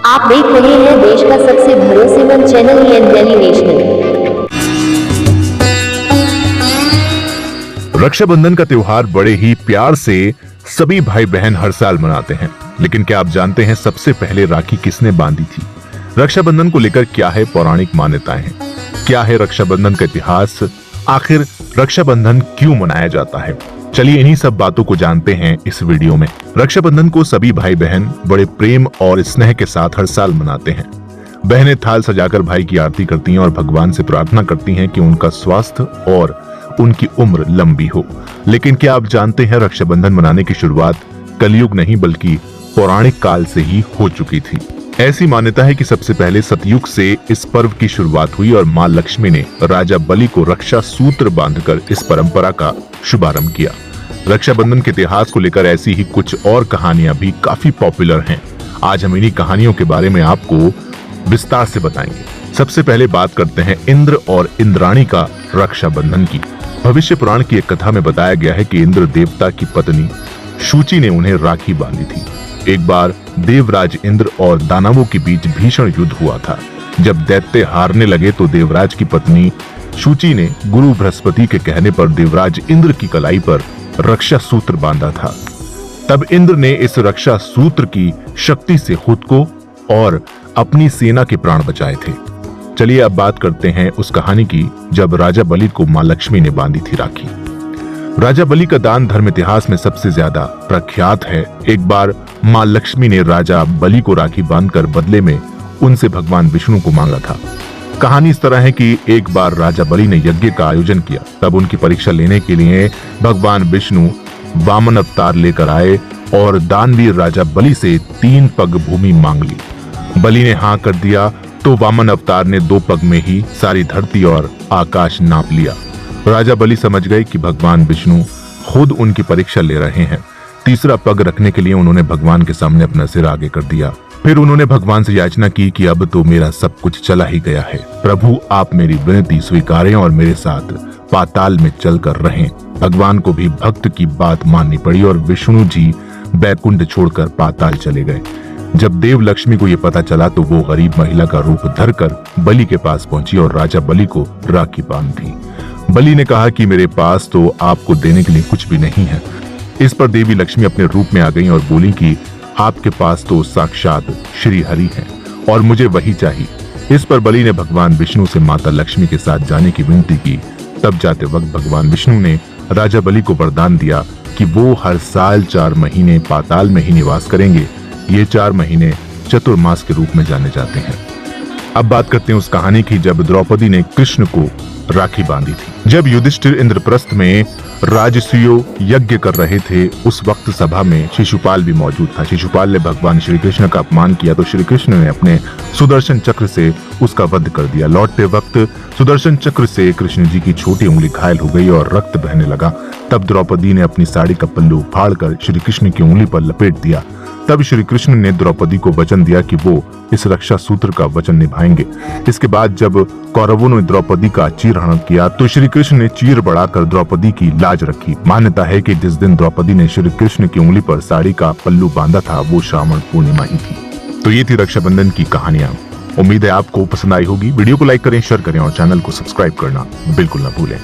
आप देख रहे हैं देश का सबसे भरोसेमंद channel EN Delhi national. Rakshabandhan का त्योहार बड़े ही प्यार से सभी भाई बहन हर साल मनाते हैं, लेकिन क्या आप जानते हैं सबसे पहले राखी किसने बांधी थी? रक्षाबंधन को लेकर क्या है पौराणिक मान्यताएं हैं? क्या है रक्षाबंधन का इतिहास? आखिर रक्षाबंधन क्यों मनाया जाता है? चलिए इन्हीं सब बातों को जानते हैं इस वीडियो में। रक्षाबंधन को सभी भाई बहन बड़े प्रेम और स्नेह के साथ हर साल मनाते हैं। बहनें थाल सजाकर भाई की आरती करती हैं और भगवान से प्रार्थना करती हैं कि उनका स्वास्थ्य और उनकी उम्र लंबी हो। लेकिन क्या आप जानते हैं रक्षाबंधन मनाने की शुरुआत कलयुग नहीं बल्कि पौराणिक काल से ही हो चुकी थी। ऐसी मान्यता है कि सबसे पहले सतयुग से इस पर्व की शुरुआत हुई और मां लक्ष्मी ने राजा बलि को रक्षा सूत्र बांधकर इस परंपरा का शुभारंभ किया। रक्षाबंधन के इतिहास को लेकर ऐसी ही कुछ और कहानियां भी काफी पॉपुलर हैं। आज हम इन्हीं कहानियों के बारे में आपको विस्तार से बताएंगे। सबसे पहले बात करते हैं इंद्र और इंद्राणी का रक्षाबंधन की। भविष्य पुराण की एक कथा में बताया गया है कि इंद्र देवता की पत्नी शुचि ने उन्हें राखी बांधी थी। एक बार देवराज इंद्र और दानवों के बीच भीषण युद्ध हुआ था। जब दैत्य हारने लगे तो देवराज की पत्नी शुचि ने गुरु बृहस्पति के कहने पर देवराज इंद्र की कलाई पर रक्षा सूत्र बांधा था। तब इंद्र ने इस रक्षा सूत्र की शक्ति से खुद को और अपनी सेना के प्राण बचाए थे। चलिए अब बात करते हैं उस कहानी की जब राजा बलि को मां लक्ष्मी ने बांधी थी राखी। राजा बलि का दान धर्म इतिहास में सबसे ज्यादा प्रख्यात है। एक बार मां लक्ष्मी ने राजा बलि को राखी बांधकर बदले में उनसे भगवान विष्णु को मांगा था। कहानी इस तरह है कि एक बार राजा बलि ने यज्ञ का आयोजन किया। तब उनकी परीक्षा लेने के लिए भगवान विष्णु वामन अवतार लेकर आए और दानवीर राजा बलि से 3 पग भूमि मांग ली। बलि ने हाँ कर दिया तो वामन अवतार ने 2 पग में ही सारी धरती और आकाश नाप लिया। राजा बलि समझ गए कि भगवान विष्णु खुद उनकी परीक्षा ले रहे हैं। तीसरा पग रखने के लिए उन्होंने भगवान के सामने अपना सिर आगे कर दिया। फिर उन्होंने भगवान से याचना की कि अब तो मेरा सब कुछ चला ही गया है, प्रभु आप मेरी विनती स्वीकारें और मेरे साथ पाताल में चलकर रहें। भगवान को भी भक्त की बात माननी पड़ी और विष्णु जी बैकुंठ छोड़कर पाताल चले गए। जब देव लक्ष्मी को ये पता चला तो वो गरीब महिला का रूप धरकर बलि के पास पहुंची और राजा बलि को राखी बांधी। बलि ने कहा कि मेरे पास तो आपको देने के लिए कुछ भी नहीं है। इस पर देवी लक्ष्मी अपने रूप में आ गई और बोली कि आपके पास तो साक्षात श्री हरि हैं और मुझे वही चाहिए। इस पर बलि ने भगवान विष्णु से माता लक्ष्मी के साथ जाने की विनती की। तब जाते वक्त भगवान विष्णु ने राजा बलि को वरदान दिया कि वो हर साल 4 महीने पाताल में ही निवास करेंगे। ये 4 महीने चतुर्मास के रूप में जाने जाते हैं। अब बात करते हैं उस कहानी की जब द्रौपदी ने कृष्ण को राखी बांधी थी। जब युधिष्ठिर इंद्रप्रस्थ में राजसूय यज्ञ कर रहे थे उस वक्त सभा में शिशुपाल भी मौजूद था। शिशुपाल ने भगवान श्री कृष्ण का अपमान किया तो श्री कृष्ण ने अपने सुदर्शन चक्र से उसका वध कर दिया। लौटते वक्त सुदर्शन चक्र से कृष्ण जी की छोटी उंगली घायल हो गई और रक्त बहने लगा। तब द्रौपदी ने अपनी साड़ी का पल्लू फाड़कर श्री कृष्ण की उंगली पर लपेट दिया। तब श्री कृष्ण ने द्रौपदी को वचन दिया कि वो इस रक्षा सूत्र का वचन निभाएंगे। इसके बाद जब कौरवों ने द्रौपदी का चीरहरण किया तो श्री कृष्ण ने चीर बढ़ाकर द्रौपदी की लाज रखी। मान्यता है कि जिस दिन द्रौपदी ने श्री कृष्ण की उंगली पर साड़ी का पल्लू बांधा था वो श्रावण पूर्णिमा ही थी। तो ये थी रक्षाबंधन की कहानियां। उम्मीद है आपको पसंद आई होगी। वीडियो को लाइक करें, शेयर करें और चैनल को सब्सक्राइब करना बिल्कुल न भूलें।